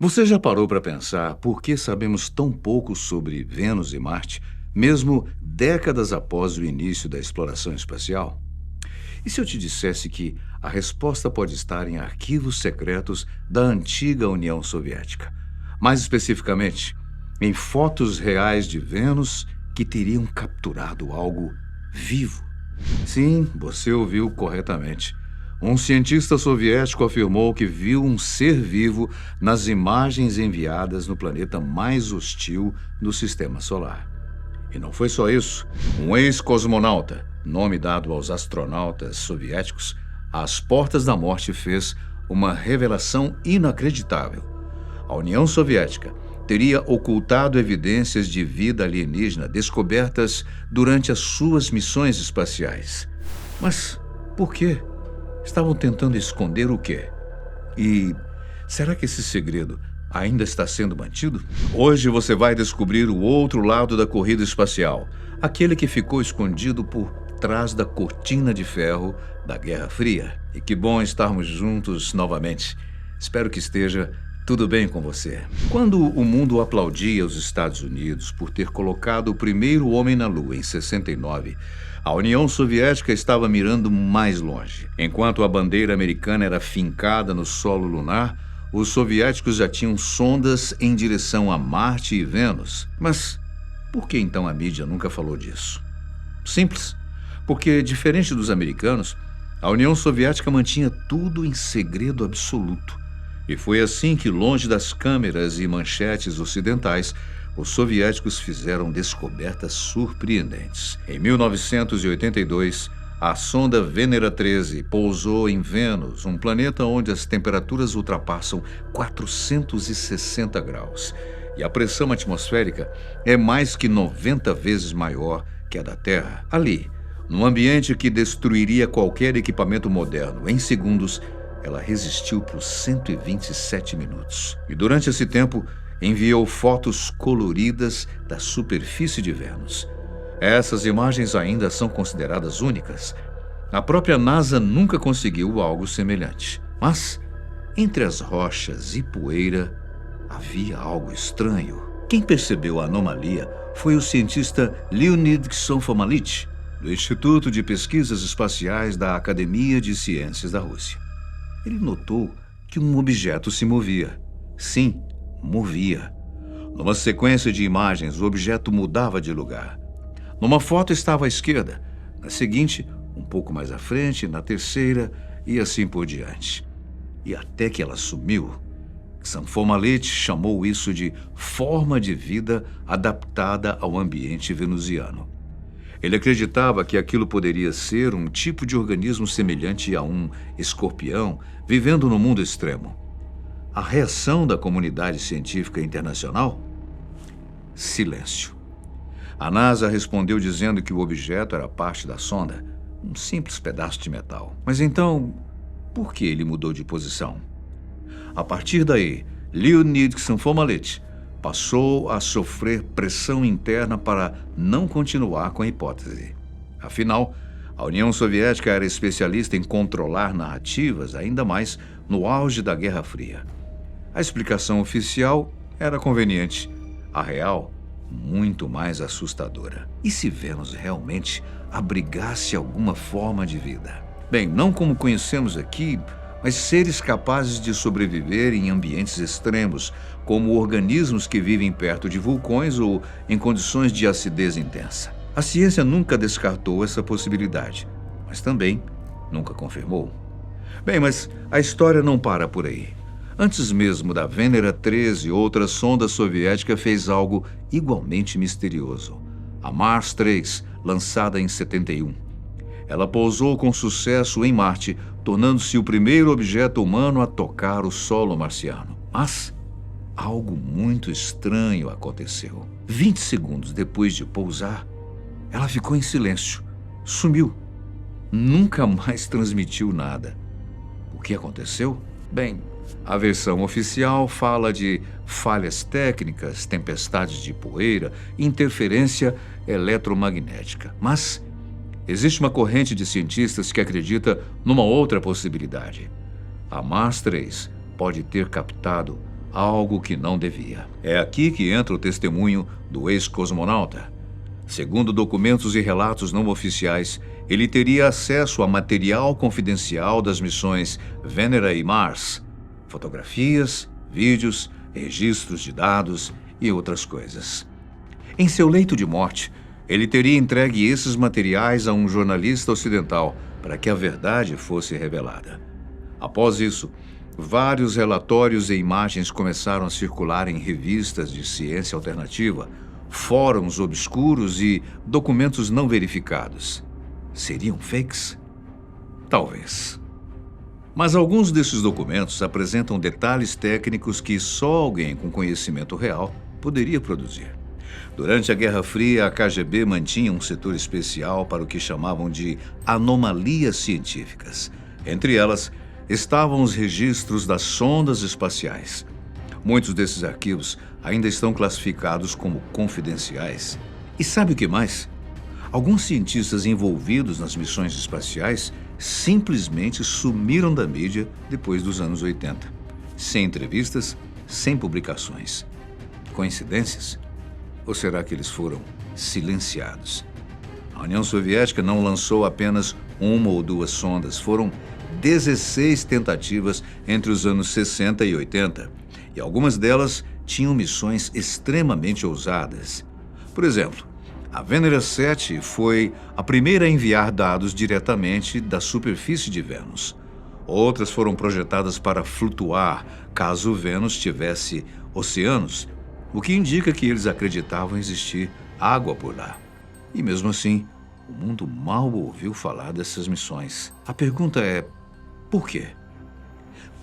Você já parou para pensar por que sabemos tão pouco sobre Vênus e Marte, mesmo décadas após o início da exploração espacial? E se eu te dissesse que a resposta pode estar em arquivos secretos da antiga União Soviética? Mais especificamente, em fotos reais de Vênus que teriam capturado algo vivo. Sim, você ouviu corretamente. Um cientista soviético afirmou que viu um ser vivo nas imagens enviadas no planeta mais hostil do Sistema Solar. E não foi só isso. Um ex-cosmonauta, nome dado aos astronautas soviéticos, às portas da morte fez uma revelação inacreditável. A União Soviética teria ocultado evidências de vida alienígena descobertas durante as suas missões espaciais. Mas por quê? Estavam tentando esconder o quê? E será que esse segredo ainda está sendo mantido? Hoje você vai descobrir o outro lado da corrida espacial, aquele que ficou escondido por trás da cortina de ferro da Guerra Fria. E que bom estarmos juntos novamente. Espero que esteja tudo bem com você. Quando o mundo aplaudia os Estados Unidos por ter colocado o primeiro homem na Lua em 69, a União Soviética estava mirando mais longe. Enquanto a bandeira americana era fincada no solo lunar, os soviéticos já tinham sondas em direção a Marte e Vênus. Mas por que então a mídia nunca falou disso? Simples. Porque, diferente dos americanos, a União Soviética mantinha tudo em segredo absoluto. E foi assim que, longe das câmeras e manchetes ocidentais, os soviéticos fizeram descobertas surpreendentes. Em 1982, a sonda Venera 13 pousou em Vênus, um planeta onde as temperaturas ultrapassam 460 graus. E a pressão atmosférica é mais que 90 vezes maior que a da Terra. Ali, num ambiente que destruiria qualquer equipamento moderno, em segundos, ela resistiu por 127 minutos. E durante esse tempo, enviou fotos coloridas da superfície de Vênus. Essas imagens ainda são consideradas únicas. A própria NASA nunca conseguiu algo semelhante. Mas, entre as rochas e poeira, havia algo estranho. Quem percebeu a anomalia foi o cientista Leonid Ksanfomality, do Instituto de Pesquisas Espaciais da Academia de Ciências da Rússia. Ele notou que um objeto se movia. Sim, movia. Numa sequência de imagens, o objeto mudava de lugar. Numa foto estava à esquerda, na seguinte, um pouco mais à frente, na terceira e assim por diante. E até que ela sumiu, Ksanfomality chamou isso de forma de vida adaptada ao ambiente venusiano. Ele acreditava que aquilo poderia ser um tipo de organismo semelhante a um escorpião vivendo no mundo extremo. A reação da comunidade científica internacional? Silêncio. A NASA respondeu dizendo que o objeto era parte da sonda, um simples pedaço de metal. Mas então, por que ele mudou de posição? A partir daí, Leonid Ksanfomality passou a sofrer pressão interna para não continuar com a hipótese. Afinal, a União Soviética era especialista em controlar narrativas, ainda mais no auge da Guerra Fria. A explicação oficial era conveniente, a real, muito mais assustadora. E se Vênus realmente abrigasse alguma forma de vida? Bem, não como conhecemos aqui, mas seres capazes de sobreviver em ambientes extremos, como organismos que vivem perto de vulcões ou em condições de acidez intensa. A ciência nunca descartou essa possibilidade, mas também nunca confirmou. Bem, mas a história não para por aí. Antes mesmo da Venera 13, outra sonda soviética fez algo igualmente misterioso. A Mars 3, lançada em 71. Ela pousou com sucesso em Marte, tornando-se o primeiro objeto humano a tocar o solo marciano. Mas algo muito estranho aconteceu. 20 segundos depois de pousar, ela ficou em silêncio. Sumiu. Nunca mais transmitiu nada. O que aconteceu? Bem, a versão oficial fala de falhas técnicas, tempestades de poeira, interferência eletromagnética. Mas existe uma corrente de cientistas que acredita numa outra possibilidade. A Mars 3 pode ter captado algo que não devia. É aqui que entra o testemunho do ex-cosmonauta. Segundo documentos e relatos não oficiais, ele teria acesso a material confidencial das missões Venera e Mars, fotografias, vídeos, registros de dados e outras coisas. Em seu leito de morte, ele teria entregue esses materiais a um jornalista ocidental para que a verdade fosse revelada. Após isso, vários relatórios e imagens começaram a circular em revistas de ciência alternativa, fóruns obscuros e documentos não verificados. Seriam fakes? Talvez. Mas alguns desses documentos apresentam detalhes técnicos que só alguém com conhecimento real poderia produzir. Durante a Guerra Fria, a KGB mantinha um setor especial para o que chamavam de anomalias científicas. Entre elas, estavam os registros das sondas espaciais. Muitos desses arquivos ainda estão classificados como confidenciais. E sabe o que mais? Alguns cientistas envolvidos nas missões espaciais simplesmente sumiram da mídia depois dos anos 80. Sem entrevistas, sem publicações. Coincidências? Ou será que eles foram silenciados? A União Soviética não lançou apenas uma ou duas sondas, foram 16 tentativas entre os anos 60 e 80, e algumas delas tinham missões extremamente ousadas. Por exemplo, a Venera 7 foi a primeira a enviar dados diretamente da superfície de Vênus. Outras foram projetadas para flutuar caso Vênus tivesse oceanos, o que indica que eles acreditavam existir água por lá. E mesmo assim, o mundo mal ouviu falar dessas missões. A pergunta é, por quê?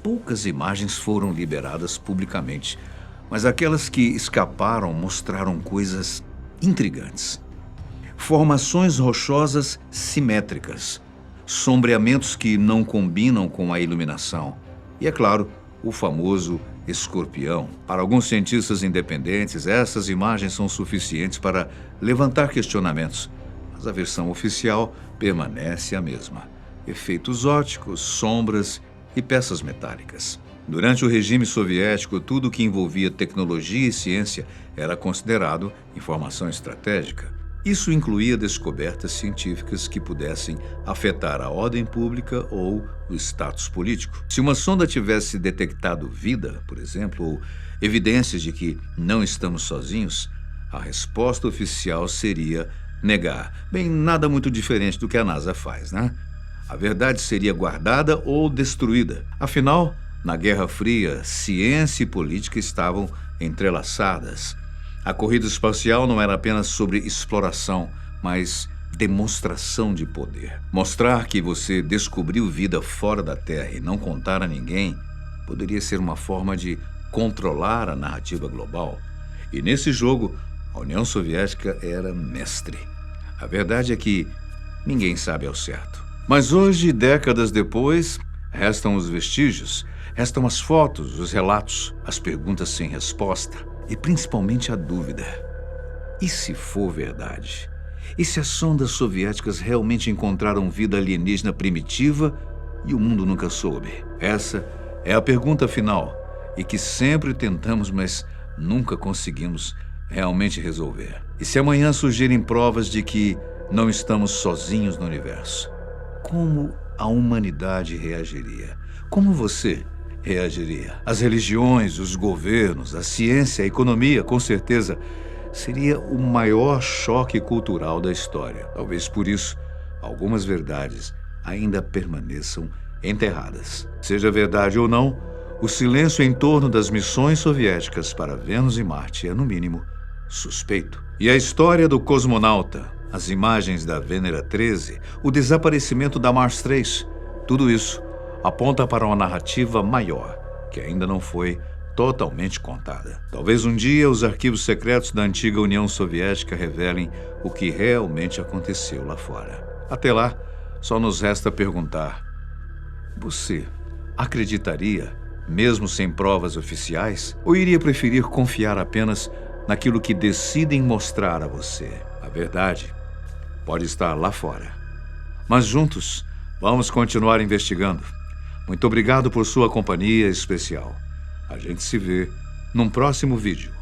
Poucas imagens foram liberadas publicamente, mas aquelas que escaparam mostraram coisas intrigantes. Formações rochosas simétricas, sombreamentos que não combinam com a iluminação e, é claro, o famoso escorpião. Para alguns cientistas independentes, essas imagens são suficientes para levantar questionamentos, mas a versão oficial permanece a mesma. Efeitos ópticos, sombras e peças metálicas. Durante o regime soviético, tudo que envolvia tecnologia e ciência era considerado informação estratégica. Isso incluía descobertas científicas que pudessem afetar a ordem pública ou o status político. Se uma sonda tivesse detectado vida, por exemplo, ou evidências de que não estamos sozinhos, a resposta oficial seria negar. Bem, nada muito diferente do que a NASA faz, né? A verdade seria guardada ou destruída. Afinal, na Guerra Fria, ciência e política estavam entrelaçadas. A corrida espacial não era apenas sobre exploração, mas demonstração de poder. Mostrar que você descobriu vida fora da Terra e não contar a ninguém poderia ser uma forma de controlar a narrativa global. E nesse jogo, a União Soviética era mestre. A verdade é que ninguém sabe ao certo. Mas hoje, décadas depois, restam os vestígios, restam as fotos, os relatos, as perguntas sem resposta e principalmente a dúvida. E se for verdade? E se as sondas soviéticas realmente encontraram vida alienígena primitiva e o mundo nunca soube? Essa é a pergunta final e que sempre tentamos, mas nunca conseguimos realmente resolver. E se amanhã surgirem provas de que não estamos sozinhos no universo, como a humanidade reagiria? Como você reagiria? As religiões, os governos, a ciência, a economia, com certeza, seria o maior choque cultural da história. Talvez por isso, algumas verdades ainda permaneçam enterradas. Seja verdade ou não, o silêncio em torno das missões soviéticas para Vênus e Marte é, no mínimo, suspeito. E a história do cosmonauta, as imagens da Venera 13, o desaparecimento da Mars 3, tudo isso aponta para uma narrativa maior, que ainda não foi totalmente contada. Talvez um dia os arquivos secretos da antiga União Soviética revelem o que realmente aconteceu lá fora. Até lá, só nos resta perguntar: você acreditaria, mesmo sem provas oficiais, ou iria preferir confiar apenas naquilo que decidem mostrar a você? A verdade pode estar lá fora. Mas juntos, vamos continuar investigando. Muito obrigado por sua companhia especial. A gente se vê num próximo vídeo.